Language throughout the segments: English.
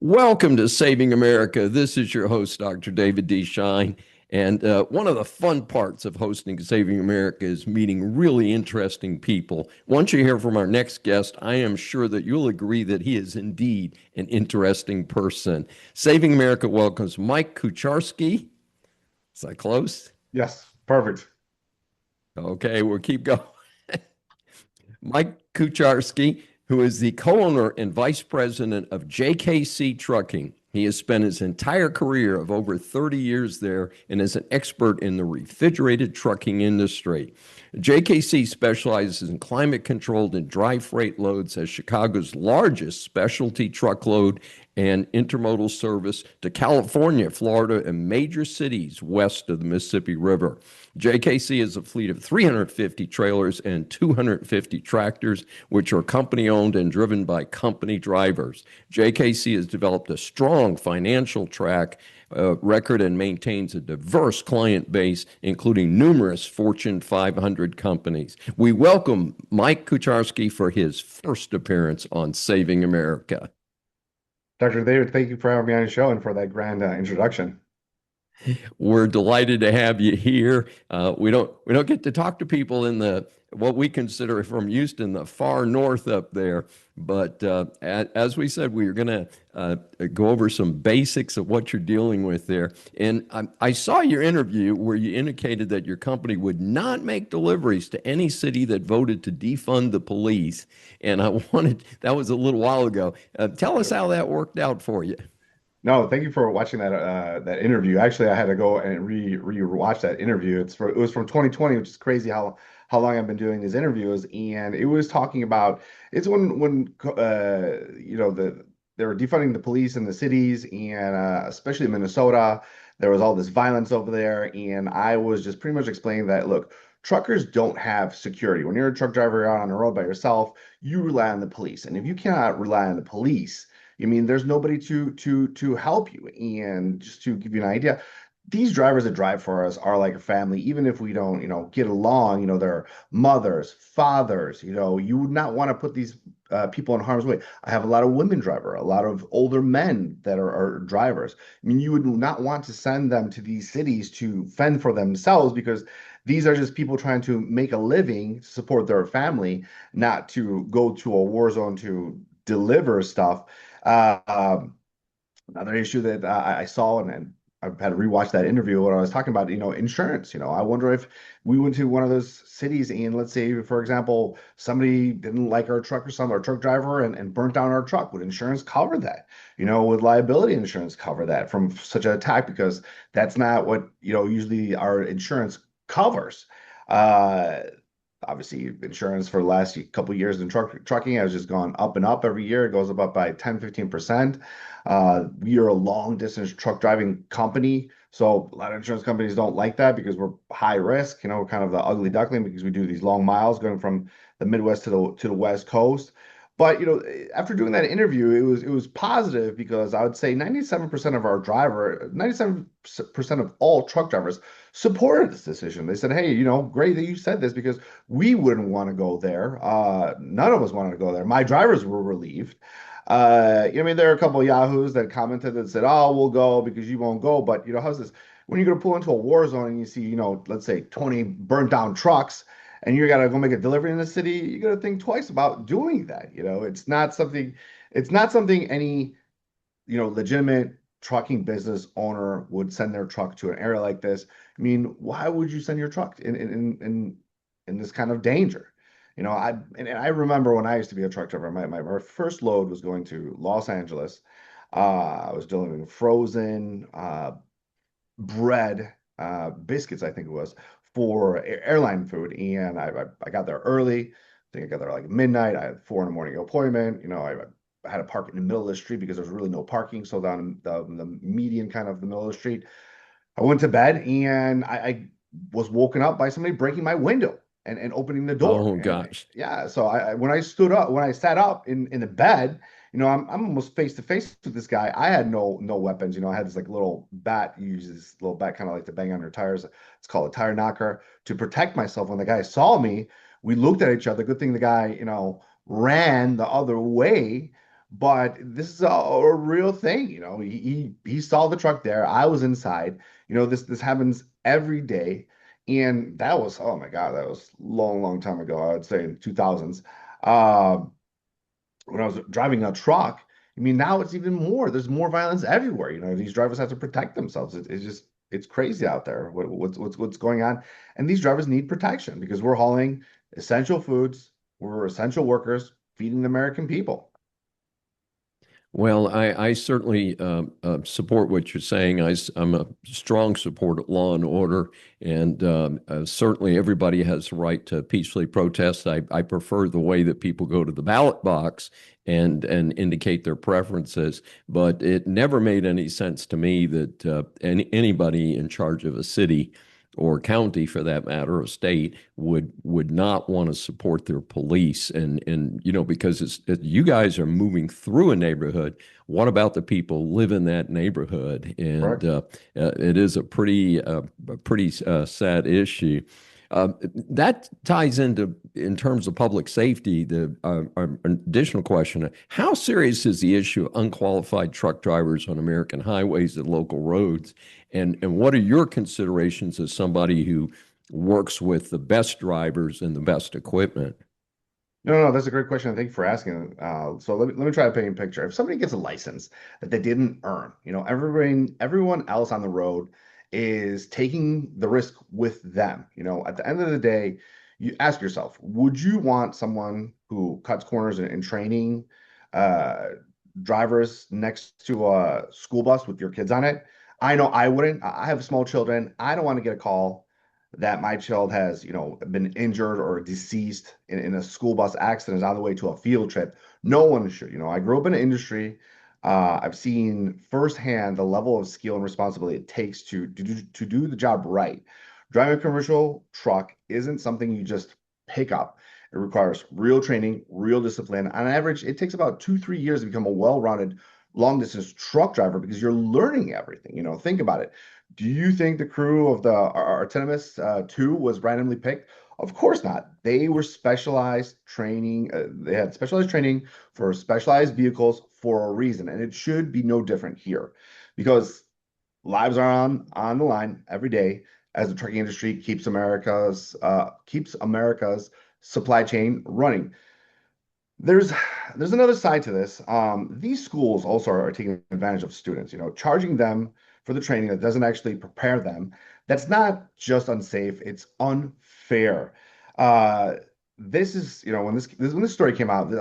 Welcome to Saving America. This is your host, Dr. David D. Schein. And one of the fun parts of hosting Saving America is meeting really interesting people. Once you hear from our next guest, I am sure that you'll agree that he is indeed an interesting person. Saving America welcomes Mike Kucharski. Is that close? Yes, perfect. Okay, we'll keep going. Mike Kucharski, who is the co-owner and vice president of JKC Trucking. He has spent his entire career of over 30 years there and is an expert in the refrigerated trucking industry. JKC specializes in climate-controlled and dry freight loads as Chicago's largest specialty truckload and intermodal service to California, Florida, and major cities west of the Mississippi River. JKC has a fleet of 350 trailers and 250 tractors, which are company owned and driven by company drivers. JKC has developed a strong financial track record and maintains a diverse client base, including numerous Fortune 500 companies. We welcome Mike Kucharski for his first appearance on Saving America. Dr. David, thank you for having me on your show and for that grand introduction. We're delighted to have you here. We don't get to talk to people in the what we consider from Houston, the far north up there. But as we said, we are going to go over some basics of what you're dealing with there. And I saw your interview where you indicated that your company would not make deliveries to any city that voted to defund the police. And that was a little while ago. Tell us how that worked out for you. No, thank you for watching that interview. Actually, I had to go and re-watch that interview. It was from 2020, which is crazy how long I've been doing these interviews. And it was talking about it's when they were defunding the police in the cities and especially Minnesota, there was all this violence over there. And I was just pretty much explaining that look, truckers don't have security. When you're a truck driver out on the road by yourself, you rely on the police. And if you cannot rely on the police, I mean, there's nobody to help you. And just to give you an idea, these drivers that drive for us are like a family, even if we don't, get along, they're mothers, fathers, you would not want to put these people in harm's way. I have a lot of women driver, a lot of older men that are drivers. I mean, you would not want to send them to these cities to fend for themselves because these are just people trying to make a living, support their family, not to go to a war zone to deliver stuff. Uh, um, Another issue that I saw, and I've had to rewatch that interview when I was talking about, insurance. I wonder if we went to one of those cities and let's say, for example, somebody didn't like our truck or our truck driver and burnt down our truck. Would insurance cover that? Would liability insurance cover that from such an attack? Because that's not what, usually our insurance covers. Uh, Obviously insurance for the last couple of years in trucking has just gone up and up every year. It goes up by 10-15%. We are a long distance truck driving company, so a lot of insurance companies don't like that because we're high risk. We're kind of the ugly duckling because we do these long miles going from the Midwest to the West Coast. But after doing that interview, it was positive because I would say 97% of our 97% of all truck drivers supported this decision. They said, "Hey, great that you said this because we wouldn't want to go there. None of us wanted to go there. My drivers were relieved." I mean, there are a couple of yahoos that commented that said, "Oh, we'll go because you won't go." But how's this? When you're going to pull into a war zone and you see, let's say 20 burnt down trucks, and you got to go make a delivery in the city, you got to think twice about doing that. It's not something any legitimate trucking business owner would send their truck to an area like this. I mean, why would you send your truck in this kind of danger? I remember when I used to be a truck driver, my first load was going to Los Angeles. I was delivering frozen bread, biscuits, I think it was, for airline food. And I got there early. I think I got there like midnight. I had 4 in the morning appointment. I had to park in the middle of the street because there was really no parking. So down the median kind of the middle of the street, I went to bed and I was woken up by somebody breaking my window and opening the door. Oh, And gosh. yeah, so when I sat up in the bed, I'm almost face to face with this guy. I had no weapons. I had this like little bat. You use this little bat kind of like to bang on your tires. It's called a tire knocker to protect myself. When the guy saw me, we looked at each other. Good thing the guy, ran the other way. But this is a real thing. He saw the truck there. I was inside. This happens every day. And that was, oh my God, that was long, long time ago. I would say in 2000s. Uh, when I was driving a truck, I mean, now it's even more. There's more violence everywhere. These drivers have to protect themselves. It's just, it's crazy out there. What's going on? And these drivers need protection because we're hauling essential foods. We're essential workers feeding the American people. Well, I certainly support what you're saying. I'm a strong supporter of law and order, and certainly everybody has the right to peacefully protest. I prefer the way that people go to the ballot box and indicate their preferences, but it never made any sense to me that anybody in charge of a city or county for that matter, or state would not want to support their police and because you guys are moving through a neighborhood. What about the people live in that neighborhood? And Correct. it is a pretty sad issue. That ties into, in terms of public safety, the additional question: how serious is the issue of unqualified truck drivers on American highways and local roads? And what are your considerations as somebody who works with the best drivers and the best equipment? No, that's a great question. Thank you for asking. So let me try to paint a picture. If somebody gets a license that they didn't earn, everyone else on the road is taking the risk with them. At the end of the day, you ask yourself, would you want someone who cuts corners in training uh, drivers next to a school bus with your kids on it? I know I wouldn't. I have small children. I don't want to get a call that my child has, been injured or deceased in a school bus accident is on the way to a field trip. No one should. I grew up in an industry. I've seen firsthand the level of skill and responsibility it takes to do the job right. Driving a commercial truck isn't something you just pick up. It requires real training, real discipline. On average, it takes about 2, 3 years to become a well-rounded long distance truck driver because you're learning everything. Think about it. Do you think the crew of the Artemis 2 was randomly picked? Of course not. They were specialized training. They had specialized training for specialized vehicles for a reason, and it should be no different here, because lives are on the line every day as the trucking industry keeps America's supply chain running. There's there's another side to this. These schools also are taking advantage of students, charging them for the training that doesn't actually prepare them. That's not just unsafe, it's unfair. Uh, this is, when this story came out,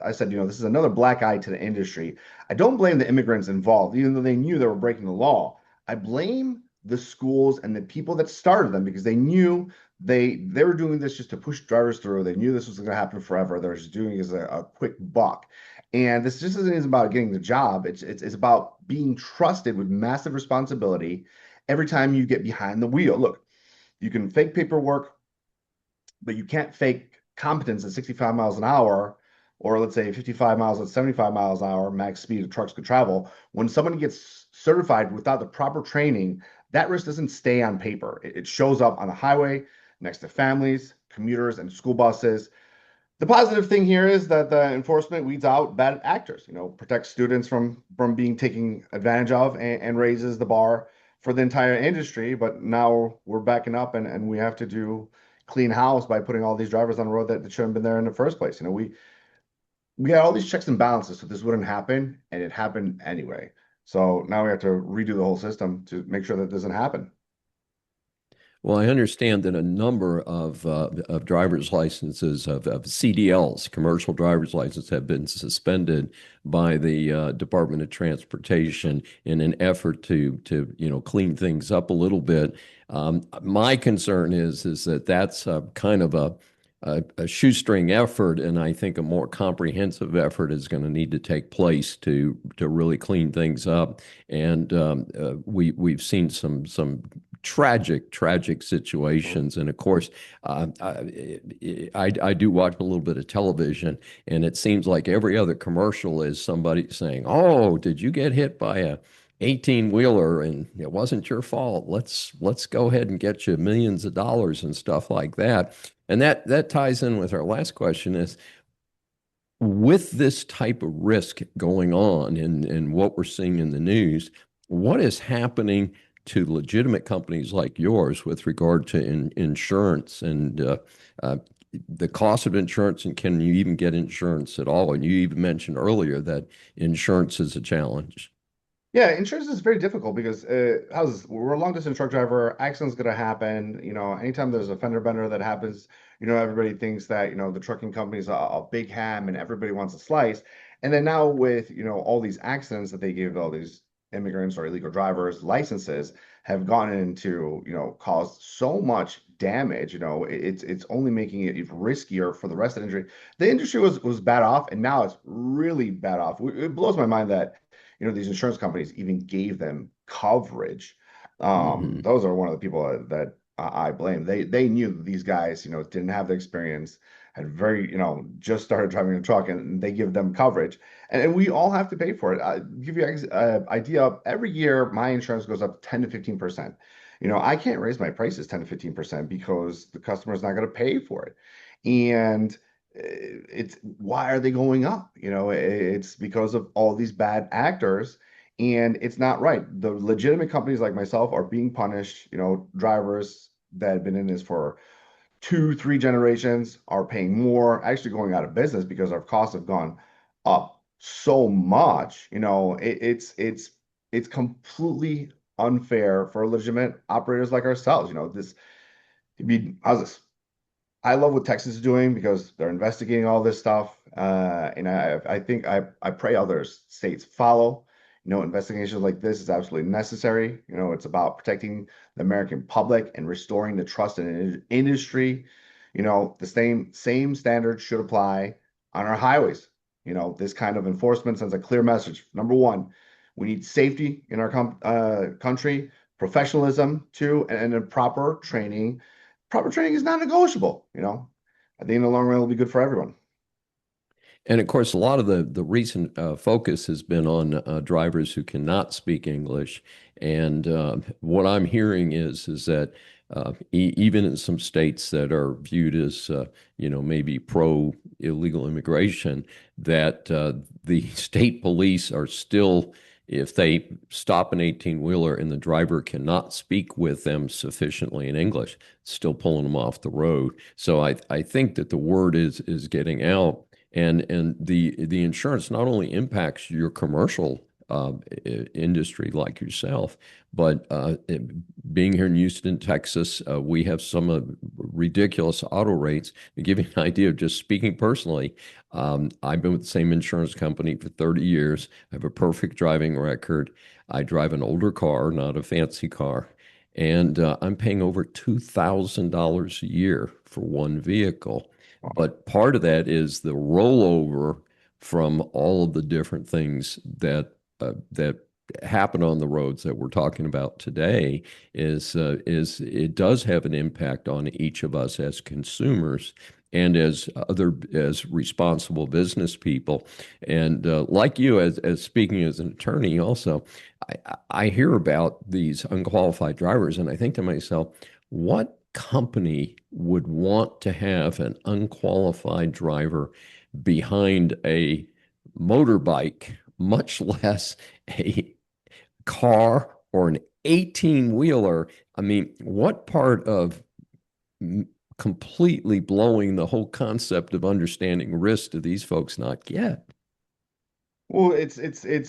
I said, this is another black eye to the industry. I don't blame the immigrants involved, even though they knew they were breaking the law. I blame the schools and the people that started them because they knew they were doing this just to push drivers through. They knew this was going to happen forever. They were just doing it as a quick buck. And this just isn't about getting the job. It's about being trusted with massive responsibility every time you get behind the wheel. Look, you can fake paperwork, but you can't fake competence at 65 miles an hour, or let's say 55 miles at 75 miles an hour, max speed of trucks could travel. When someone gets certified without the proper training, that risk doesn't stay on paper. It shows up on the highway next to families, commuters, and school buses. The positive thing here is that the enforcement weeds out bad actors, protects students from being taken advantage of, and raises the bar for the entire industry. But now we're backing up, and we have to do clean house by putting all these drivers on the road that shouldn't have been there in the first place. We had all these checks and balances, so this wouldn't happen, and it happened anyway. So now we have to redo the whole system to make sure that doesn't happen. Well, I understand that a number of driver's licenses, of CDLs, commercial driver's licenses, have been suspended by the Department of Transportation in an effort to clean things up a little bit. My concern is that that's kind of a shoestring effort, and I think a more comprehensive effort is going to need to take place to really clean things up. And we've seen some tragic situations. And of course, I do watch a little bit of television, and it seems like every other commercial is somebody saying, "Oh, did you get hit by a 18 wheeler and it wasn't your fault? Let's go ahead and get you millions of dollars," and stuff like that. And that ties in with our last question: is with this type of risk going on and what we're seeing in the news, what is happening to legitimate companies like yours with regard to insurance and uh, the cost of insurance, and can you even get insurance at all? And you even mentioned earlier that insurance is a challenge. Yeah, insurance is very difficult because how's this? We're a long distance truck driver. Accident's gonna happen. Anytime there's a fender bender that happens, everybody thinks that, the trucking company's a big ham and everybody wants a slice. And then now with, all these accidents that they give all these immigrants or illegal drivers licenses have gone into, caused so much damage. It's only making it riskier for the rest of the industry. The industry was bad off, and now it's really bad off. It blows my mind that these insurance companies even gave them coverage. Hmm. Those are one of the people that I blame. They knew that these guys, didn't have the experience, had very, just started driving a truck, and they give them coverage, and we all have to pay for it. I give you an idea. Every year, my insurance goes up 10 to 15%. I can't raise my prices 10 to 15% because the customer's not going to pay for it. And it's why are they going up? It's because of all these bad actors, and it's not right. The legitimate companies like myself are being punished. Drivers that have been in this for two, three generations are paying more, actually going out of business because our costs have gone up so much. It's completely unfair for legitimate operators like ourselves. How's this? I love what Texas is doing because they're investigating all this stuff, and I think I pray other states follow. Investigations like this is absolutely necessary. It's about protecting the American public and restoring the trust in the industry. The same standards should apply on our highways. This kind of enforcement sends a clear message. Number one, we need safety in our country, professionalism too, and a proper training is non-negotiable. I think in the long run, it'll be good for everyone. And of course, a lot of the recent focus has been on drivers who cannot speak English. And what I'm hearing is that even in some states that are viewed as maybe pro illegal immigration, that the state police are still, if they stop an 18-wheeler and the driver cannot speak with them sufficiently in English, still pulling them off the road. So I think that the word is getting out, and the insurance not only impacts your commercial industry like yourself, but being here in Houston, Texas, we have some ridiculous auto rates. To give you an idea of just speaking personally, I've been with the same insurance company for 30 years. I have a perfect driving record. I drive an older car, not a fancy car, and I'm paying over $2,000 a year for one vehicle. But part of that is the rollover from all of the different things that happen on the roads that we're talking about today. Is it does have an impact on each of us as consumers and as responsible business people. And like you, as speaking as an attorney, also, I hear about these unqualified drivers, and I think to myself, what company would want to have an unqualified driver behind a motorbike, much less a car or an 18-wheeler? I mean, what part of completely blowing the whole concept of understanding risk do these folks not get? Well, it's a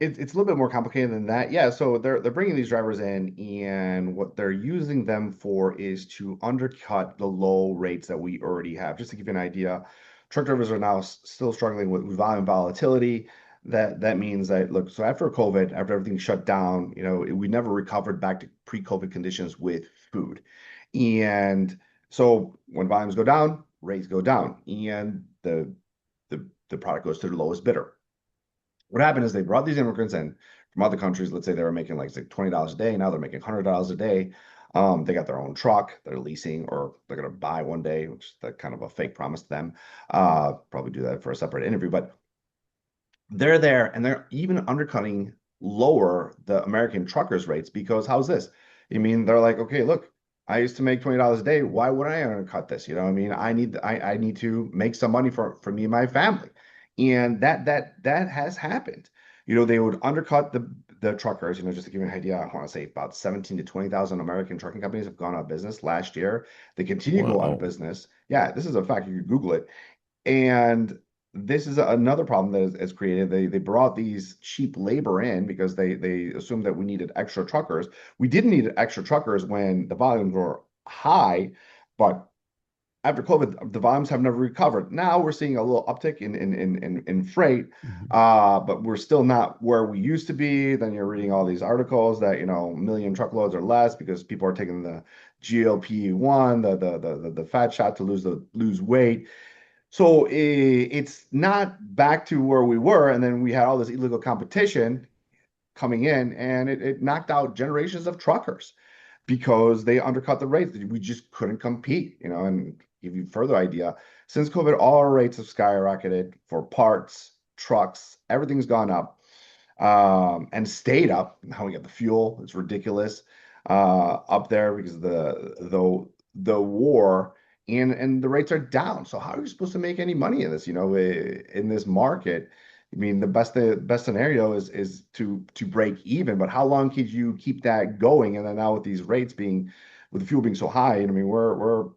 little bit more complicated than that. Yeah, so they're bringing these drivers in, and what they're using them for is to undercut the low rates that we already have. Just to give you an idea, truck drivers are now still struggling with volume volatility. That means that, look, so after COVID, after everything shut down, we never recovered back to pre-COVID conditions with food. And so when volumes go down, rates go down, and the product goes to the lowest bidder. What happened is they brought these immigrants in from other countries. Let's say they were making like $20 a day. Now they're making $100 a day. They got their own truck, they're leasing, or they're going to buy one day, which is that kind of a fake promise to them. Probably do that for a separate interview, but they're there and they're even undercutting lower the American truckers rates because how's this? I mean, they're like, okay, look, I used to make $20 a day. Why would I undercut this? I mean, I need to make some money for me and my family. And that has happened. They would undercut the truckers. Just to give you an idea, I want to say about 17 to 20,000 American trucking companies have gone out of business last year. They continue to go out of Wow. business. Yeah, this is a fact. You can Google it. And this is another problem that is created. They brought these cheap labor in because they assumed that we needed extra truckers. We didn't need extra truckers when the volumes were high, but after COVID, the volumes have never recovered. Now we're seeing a little uptick in freight, Mhm. but we're still not where we used to be. Then you're reading all these articles that, a million truckloads or less because people are taking the GLP-1, the fat shot to lose weight. So it's not back to where we were. And then we had all this illegal competition coming in, and it knocked out generations of truckers because they undercut the rates. We just couldn't compete, and give you further idea, since COVID, all our rates have skyrocketed for parts, trucks, everything's gone up, and stayed up. Now we got the fuel, it's ridiculous, up there because of the war, and the rates are down. So how are you supposed to make any money in this, in this market? I mean, the best scenario is to break even, but how long could you keep that going? And then now with these rates with the fuel being so high, I mean, we're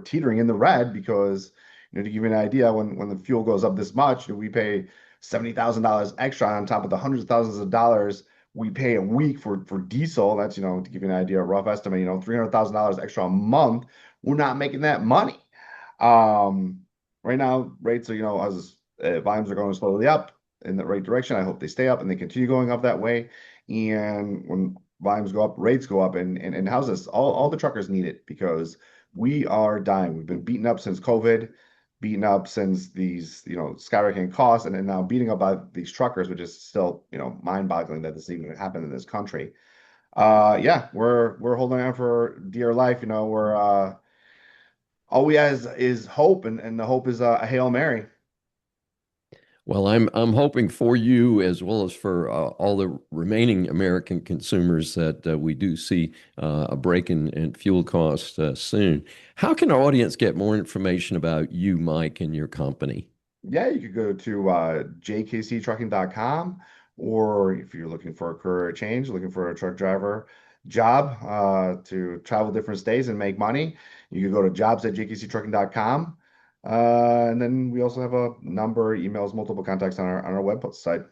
teetering in the red because, to give you an idea, when the fuel goes up this much, we pay $70,000 extra on top of the hundreds of thousands of dollars we pay a week for diesel. That's, to give you an idea, a rough estimate, $300,000 extra a month. We're not making that money. Um, right now, rates are, as volumes are going slowly up in the right direction. I hope they stay up and they continue going up that way. And when volumes go up, rates go up. And how's this? All the truckers need it because we are dying. We've been beaten up since COVID, beaten up since these, skyrocketing costs, and then now beating up by these truckers, which is still, mind-boggling that this even happened in this country. Yeah, we're holding on for dear life. We're all we has is hope, and the hope is a Hail Mary. Well, I'm hoping for you as well as for all the remaining American consumers that we do see a break in fuel costs soon. How can our audience get more information about you, Mike, and your company? Yeah, you could go to jkctrucking.com, or if you're looking for a career change, looking for a truck driver job to travel different states and make money, you could go to jobs@jkctrucking.com. And then we also have a number, emails, multiple contacts on our website.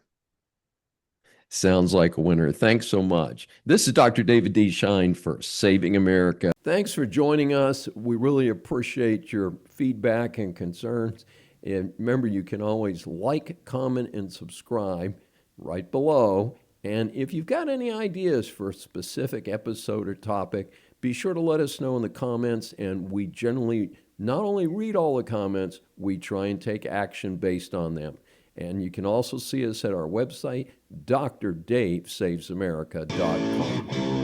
Sounds like a winner. Thanks so much. This is Dr. David D. Schein for Saving America. Thanks for joining us. We really appreciate your feedback and concerns. And remember, you can always like, comment, and subscribe right below. And if you've got any ideas for a specific episode or topic, be sure to let us know in the comments. And we generally not only read all the comments, we try and take action based on them. And you can also see us at our website, drdavesavesamerica.com.